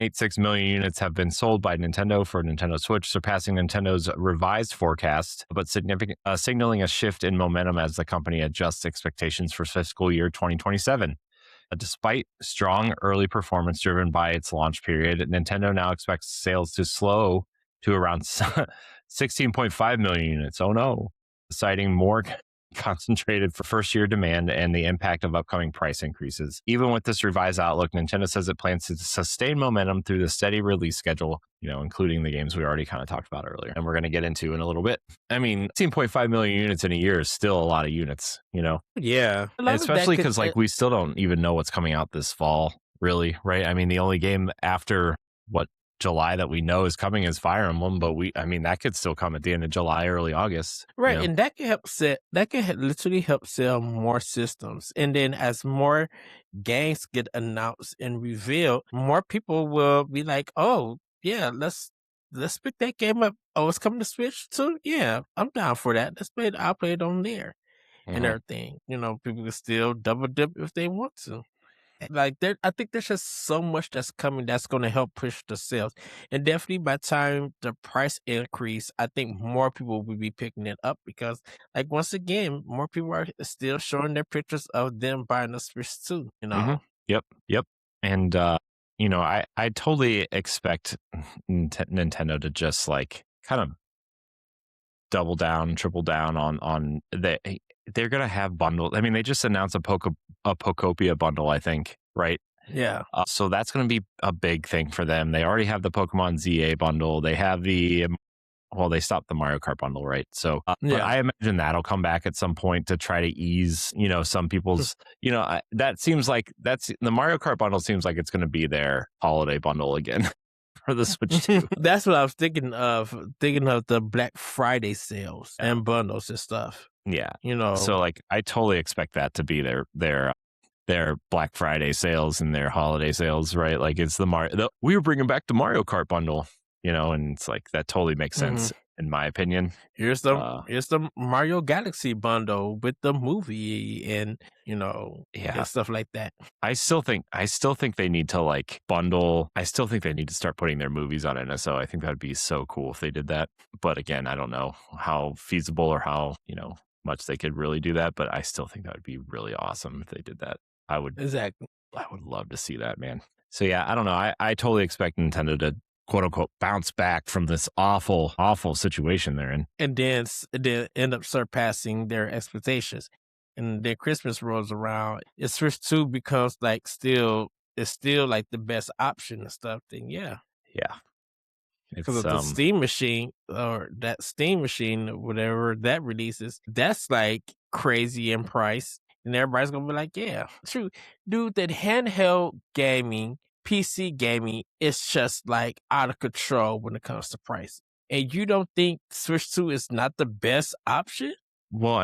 1.86 million units have been sold by Nintendo for Nintendo Switch, surpassing Nintendo's revised forecast, but signaling a shift in momentum as the company adjusts expectations for fiscal year 2027. Despite strong early performance driven by its launch period, Nintendo now expects sales to slow to around 16.5 million units. Oh no. Citing more concentrated for first year demand and the impact of upcoming price increases. Even with this revised outlook, Nintendo says it plans to sustain momentum through the steady release schedule, including the games we already kind of talked about earlier, and we're going to get into in a little bit. I mean, 16.5 million units in a year is still a lot of units, Yeah. especially because we still don't even know what's coming out this fall, really, right? I mean, the only game after July that we know is coming is Fire Emblem, but that could still come at the end of July, early August. Right, and that can help literally help sell more systems. And then as more games get announced and revealed, more people will be like, "Oh, yeah, let's pick that game up. Oh, it's coming to Switch too. Yeah, I'm down for that. Let's play it. I'll play it on there and everything. People can still double dip if they want to." I think there's just so much that's coming that's going to help push the sales. And definitely by the time the price increase, I think more people will be picking it up because, once again, more people are still showing their pictures of them buying the Switch too, Yep. And, I totally expect Nintendo to just kind of double down, triple down on they're going to have bundles. I mean, they just announced a Pokopia bundle, I think, right? Yeah. So that's going to be a big thing for them. They already have the Pokemon ZA bundle. They have they stopped the Mario Kart bundle, right? So but I imagine that'll come back at some point to try to ease, some people's, that seems like the Mario Kart bundle seems like it's going to be their holiday bundle again. For the Switch 2. That's what I was thinking of the Black Friday sales and bundles and stuff. Yeah. So I totally expect that to be their Black Friday sales and their holiday sales, right? It's we were bringing back the Mario Kart bundle, and it's that totally makes sense in my opinion. Here's the Mario Galaxy bundle with the movie and and stuff like that. I still think they need to bundle. I still think they need to start putting their movies on NSO. I think that would be so cool if they did that. But again, I don't know how feasible or how much they could really do that. But I still think that would be really awesome if they did that. I would love to see that, man. So yeah, I don't know. I totally expect Nintendo to quote unquote bounce back from this awful situation they're in, and then end up surpassing their expectations. And then Christmas rolls around, it's Switch 2 becomes still the best option and stuff. Then yeah, because of the Steam machine or that Steam machine, whatever that releases, that's crazy in price, and everybody's gonna be like, yeah, true, dude. That handheld gaming, PC gaming is just out of control when it comes to price. And you don't think Switch 2 is not the best option? Well,